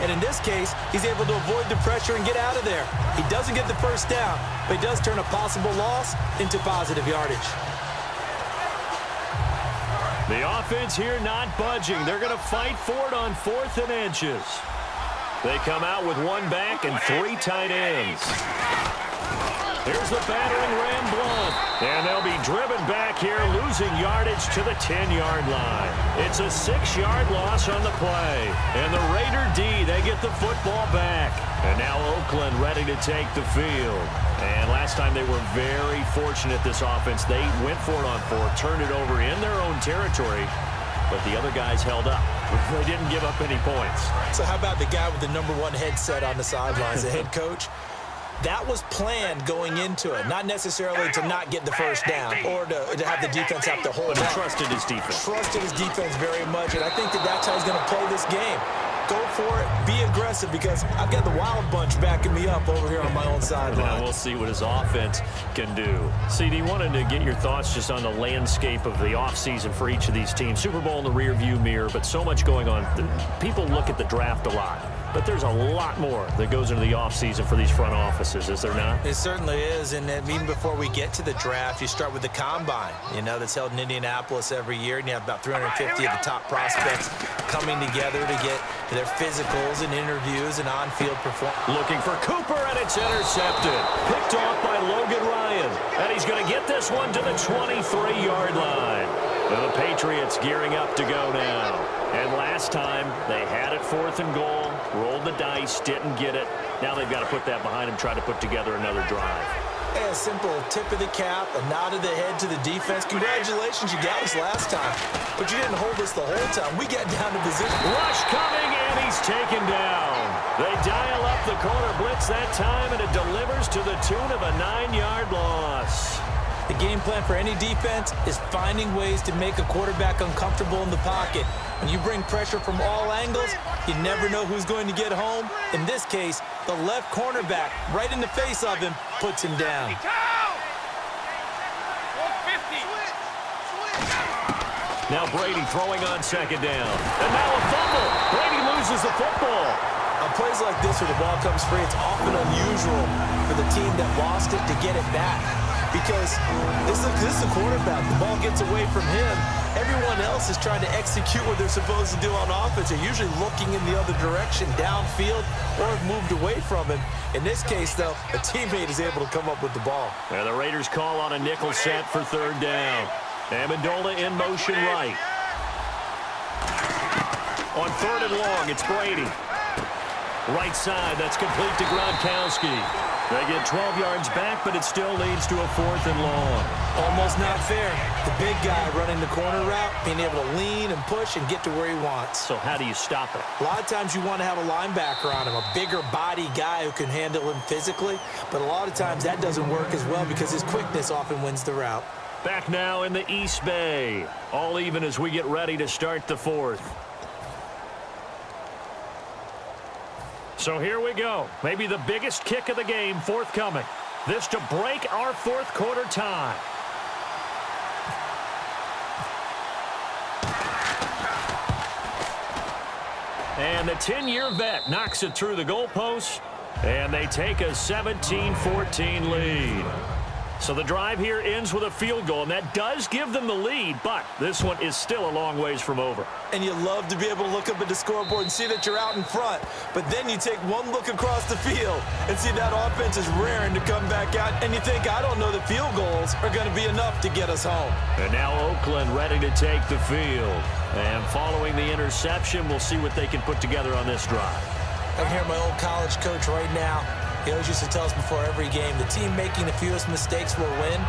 And in this case, he's able to avoid the pressure and get out of there. He doesn't get the first down, but he does turn a possible loss into positive yardage. The offense here not budging. They're going to fight for it on 4th and inches. They come out with one back and 3 tight ends. Here's the battering Ram Blunt. And they'll be driven back here, losing yardage to the 10-yard line. It's a 6-yard loss on the play. And the Raider D, they get the football back. And now Oakland ready to take the field. And last time they were very fortunate, this offense. They went for it on 4, turned it over in their own territory, but the other guys held up. They didn't give up any points. So how about the guy with the #1 headset on the sidelines, the head coach? That was planned going into it, not necessarily to not get the first down or to have the defense have to hold But he up. trusted his defense. Trusted his defense very much, and I think that's how he's going to play this game. Go for it, be aggressive, because I've got the Wild Bunch backing me up over here on my own sideline. Now we'll see what his offense can do. CD, wanted to get your thoughts just on the landscape of the offseason for each of these teams. Super Bowl in the rearview mirror, but so much going on. People look at the draft a lot, but there's a lot more that goes into the offseason for these front offices, is there not? It certainly is, and even before we get to the draft, you start with the Combine, that's held in Indianapolis every year, and you have about 350 of the top prospects coming together to get their physicals and interviews and on-field performance. Looking for Cooper, and it's intercepted. Picked off by Logan Ryan, and he's going to get this one to the 23-yard line. Now the Patriots gearing up to go now. And last time, they had it 4th and goal, rolled the dice, didn't get it. Now they've got to put that behind them, try to put together another drive. Hey, a simple tip of the cap, a nod of the head to the defense. Congratulations, you got us last time, but you didn't hold us the whole time. We got down to position. Rush coming, and he's taken down. They dial up the corner blitz that time, and it delivers to the tune of a 9-yard loss. The game plan for any defense is finding ways to make a quarterback uncomfortable in the pocket. When you bring pressure from all angles, you never know who's going to get home. In this case, the left cornerback, right in the face of him, puts him down. Now Brady throwing on 2nd down. And now a fumble. Brady loses the football. On plays like this where the ball comes free, it's often unusual for the team that lost it to get it back. Because this is a quarterback. The ball gets away from him. Everyone else is trying to execute what they're supposed to do on offense. They're usually looking in the other direction, downfield, or have moved away from him. In this case, though, a teammate is able to come up with the ball. And the Raiders call on a nickel set for 3rd down. Amendola in motion right. On 3rd and long, it's Brady. Right side, that's complete to Gronkowski. They get 12 yards back, but it still leads to a 4th and long. Almost not fair. The big guy running the corner route, being able to lean and push and get to where he wants. So how do you stop it? A lot of times you want to have a linebacker on him, a bigger body guy who can handle him physically, but a lot of times that doesn't work as well because his quickness often wins the route. Back now in the East Bay. All even as we get ready to start the 4th. So here we go. Maybe the biggest kick of the game forthcoming. This to break our 4th quarter tie. And the 10-year vet knocks it through the goalpost. And they take a 17-14 lead. So the drive here ends with a field goal, and that does give them the lead, but this one is still a long ways from over. And you love to be able to look up at the scoreboard and see that you're out in front, but then you take one look across the field and see that offense is raring to come back out, and you think, I don't know that field goals are going to be enough to get us home. And now Oakland ready to take the field. And following the interception, we'll see what they can put together on this drive. I can hear my old college coach right now. He always used to tell us before every game, the team making the fewest mistakes will win.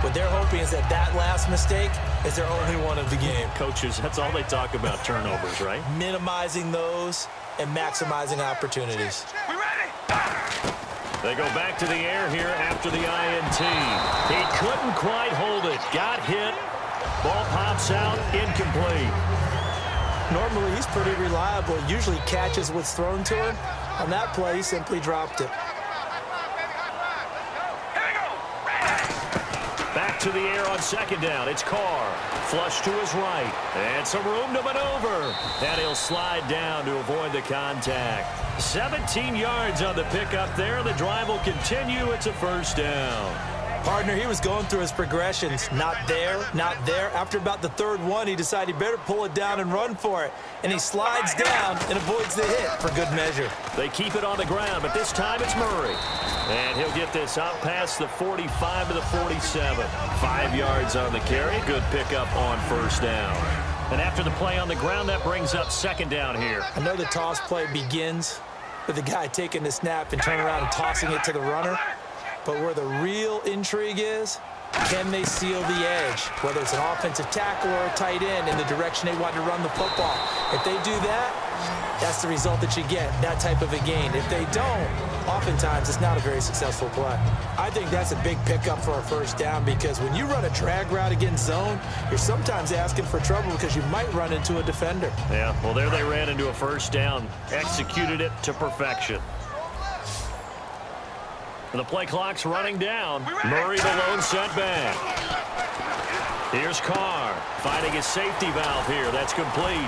What they're hoping is that last mistake is their only one of the game. Coaches, that's all they talk about, turnovers, right? Minimizing those and maximizing opportunities. We ready? They go back to the air here after the INT. He couldn't quite hold it. Got hit. Ball pops out. Incomplete. Normally, he's pretty reliable. Usually catches what's thrown to him. On that play, he simply dropped it. Back to the air on second down. It's Carr. Flush to his right. And some room to maneuver. And he'll slide down to avoid the contact. 17 yards on the pickup there. The drive will continue. It's a first down. Partner, he was going through his progressions. Not there, not there. After about the third one, he decided he better pull it down and run for it. And he slides down and avoids the hit for good measure. They keep it on the ground, but this time it's Murray. And he'll get this out past the 45 to the 47. 5 yards on the carry. Good pickup on first down. And after the play on the ground, that brings up second down here. I know the toss play begins with the guy taking the snap and turning around and tossing it to the runner. But where the real intrigue is, can they seal the edge, whether it's an offensive tackle or a tight end in the direction they want to run the football? If they do that, that's the result that you get, that type of a gain. If they don't, oftentimes it's not a very successful play. I think that's a big pickup for a first down because when you run a drag route against zone, you're sometimes asking for trouble because you might run into a defender. Yeah, well, there they ran into a first down, executed it to perfection. The play clock's running down. Murray the lone setback. Here's Carr finding his safety valve here. That's complete.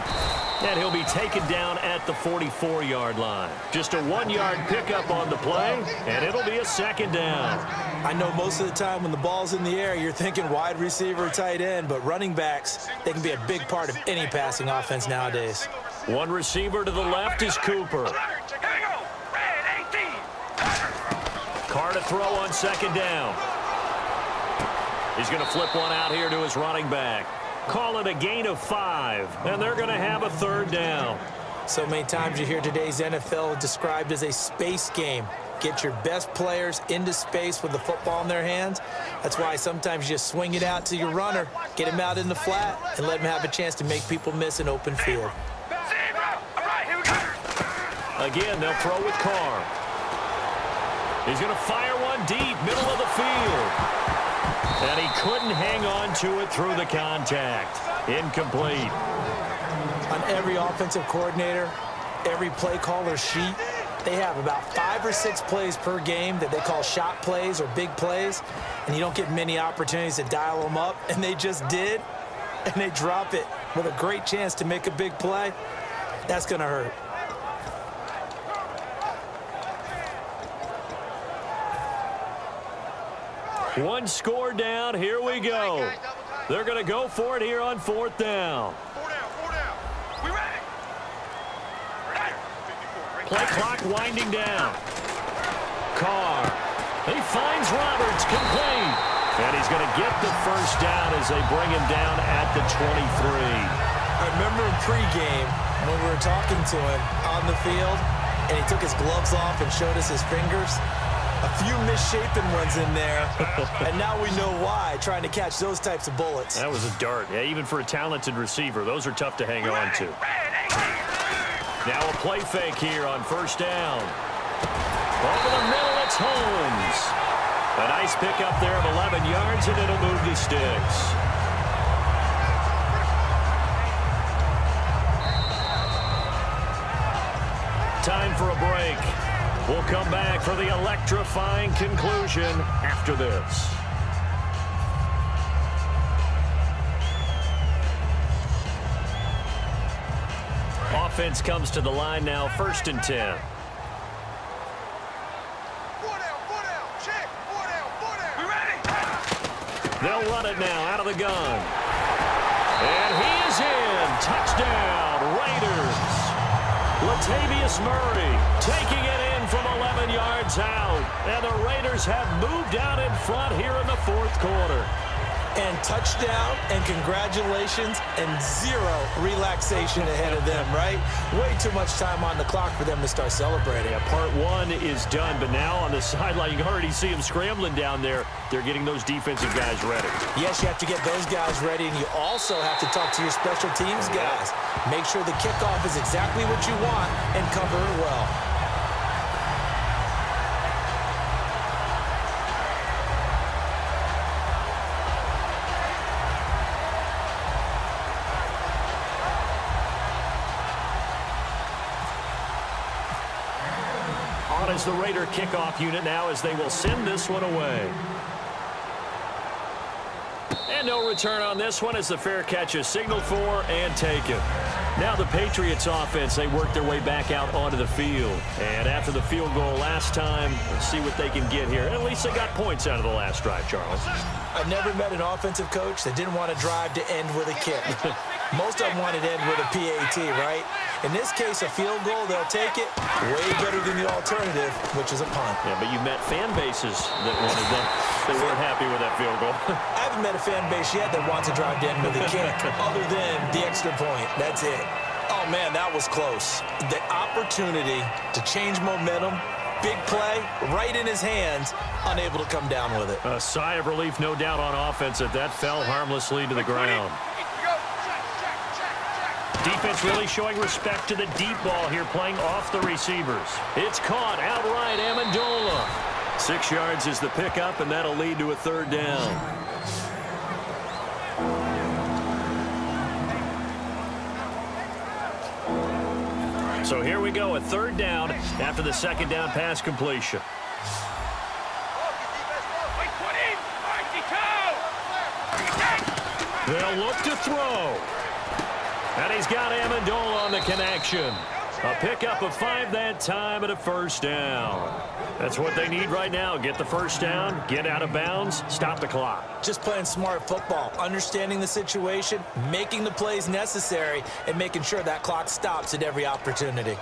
And he'll be taken down at the 44-yard line. Just a 1-yard pickup on the play, and it'll be a second down. I know most of the time when the ball's in the air, you're thinking wide receiver, tight end, but running backs, they can be a big part of any passing offense nowadays. One receiver to the left is Cooper. Carr to throw on second down. He's going to flip one out here to his running back. Call it a gain of 5, and they're going to have a third down. So many times you hear today's NFL described as a space game. Get your best players into space with the football in their hands. That's why sometimes you just swing it out to your runner, get him out in the flat, and let him have a chance to make people miss an open field. Again, they'll throw with Carr. He's going to fire one deep, middle of the field. And he couldn't hang on to it through the contact. Incomplete. On every offensive coordinator, every play caller sheet, they have about 5 or 6 plays per game that they call shot plays or big plays, and you don't get many opportunities to dial them up, and they just did, and they drop it with a great chance to make a big play. That's going to hurt. One score down. Here we go. They're going to go for it here on fourth down. We ready? Play clock winding down. Carr. He finds Roberts, complete. And he's going to get the first down as they bring him down at the 23. I remember in pregame when we were talking to him on the field, and he took his gloves off and showed us his fingers. A few misshapen ones in there, and now we know why, trying to catch those types of bullets. That was a dart. Yeah, even for a talented receiver, those are tough to hang on to. Now a play fake here on first down. Over the middle, it's Holmes. A nice pickup there of 11 yards, and it'll move the sticks. Time for a break. We'll come back for the electrifying conclusion after this. Offense comes to the line now, 1st and 10. They'll run it now out of the gun. And he is in. Touchdown, Raiders. Latavius Murray taking it in from 11 yards out. And the Raiders have moved out in front here in the 4th quarter. And touchdown and congratulations and 0 relaxation ahead of them, right? Way too much time on the clock for them to start celebrating. Yeah, part 1 is done, but now on the sideline, you can already see them scrambling down there. They're getting those defensive guys ready. Yes, you have to get those guys ready, and you also have to talk to your special teams guys. Make sure the kickoff is exactly what you want and cover it well. Is the Raider kickoff unit now as they will send this one away. And no return on this one as the fair catch is signaled for and taken. Now the Patriots offense, they work their way back out onto the field. And after the field goal last time, let's see what they can get here. At least they got points out of the last drive, Charles. I never met an offensive coach that didn't want to drive to end with a kick. Most of them wanted to end with a PAT, right? In this case, a field goal, they'll take it way better than the alternative, which is a punt. Yeah, but you've met fan bases that wanted them. They weren't happy with that field goal. I haven't met a fan base yet that wants to drive to end with a kick other than the extra point. That's it. Oh, man, that was close. The opportunity to change momentum, big play, right in his hands, unable to come down with it. A sigh of relief, no doubt, on offense that fell harmlessly to the ground. Defense really showing respect to the deep ball here, playing off the receivers. It's caught outright, Amendola. 6 yards is the pickup, and that'll lead to a third down. So here we go, a third down after the second down pass completion. They'll look to throw. And he's got Amendola on the connection. A pickup of 5 that time and a first down. That's what they need right now. Get the first down, get out of bounds, stop the clock. Just playing smart football, understanding the situation, making the plays necessary, and making sure that clock stops at every opportunity.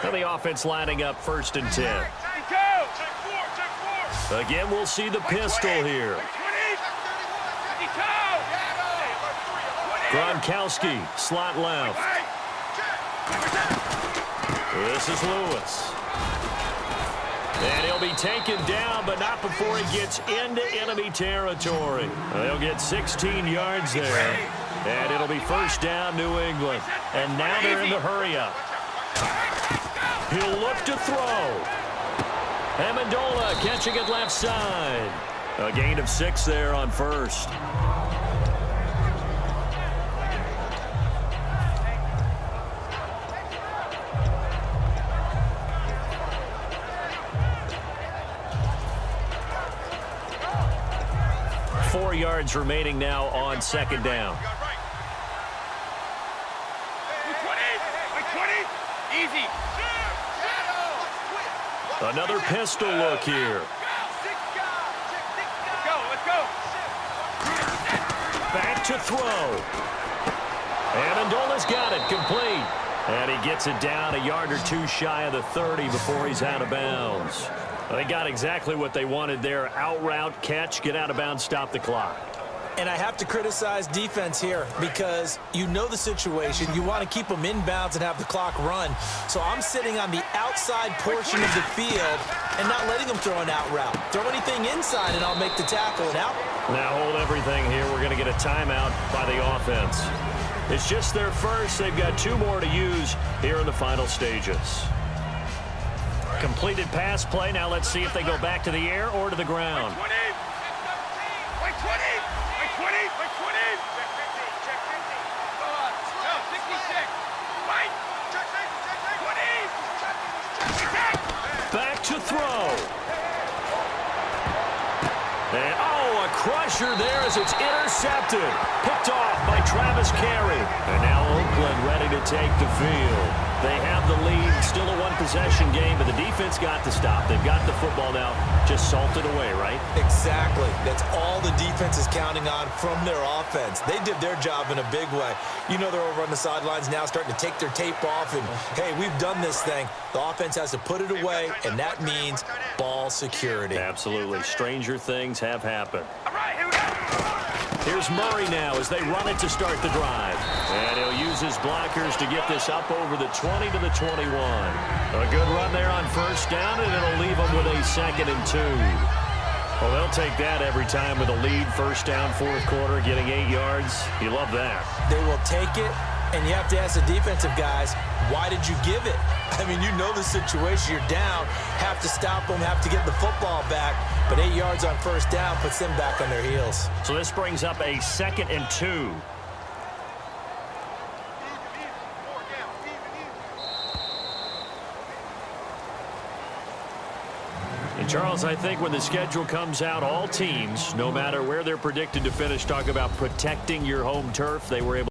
Now the offense lining up 1st and 10. Again, we'll see the pistol here. Gronkowski, slot left. This is Lewis. And he'll be taken down, but not before he gets into enemy territory. They'll get 16 yards there. And it'll be first down, New England. And now they're in the hurry-up. He'll look to throw. Amendola catching it left side. A gain of 6 there on first. Four yards remaining now on second down. Easy. Another pistol look here. Let's go. Back to throw. Amendola's got it, complete. And he gets it down a yard or two shy of the 30 before he's out of bounds. They got exactly what they wanted there. Out route, catch, get out of bounds, stop the clock. And I have to criticize defense here because you know the situation. You want to keep them in bounds and have the clock run. So I'm sitting on the outside portion of the field and not letting them throw an out route. Throw anything inside and I'll make the tackle and out. Now hold everything here. We're going to get a timeout by the offense. It's just their first. They've got 2 more to use here in the final stages. Completed pass play. Now let's see if they go back to the air or to the ground. Back to throw. And, a crusher there as it's intercepted. Picked off by Travis Carey. And now Oakland ready to take the field. They have the lead. Still a one-possession game, but the defense got to stop. They've got the football now. Just salted away, right? Exactly. That's all the defense is counting on from their offense. They did their job in a big way. You know they're over on the sidelines now starting to take their tape off and, hey, we've done this thing. The offense has to put it away, and that means ball security. Absolutely. Stranger things have happened. Here's Murray now as they run it to start the drive. And he'll use his blockers to get this up over the 20 to the 21. A good run there on first down, and it'll leave them with a 2nd and 2. Well, they'll take that every time with a lead. First down, 4th quarter, getting 8 yards. You love that. They will take it, and you have to ask the defensive guys, why did you give it? I mean, you know the situation. You're down, have to stop them, have to get the football back. But 8 yards on first down puts them back on their heels. So this brings up a 2nd and 2. And Charles, I think when the schedule comes out, all teams, no matter where they're predicted to finish, talk about protecting your home turf. They were able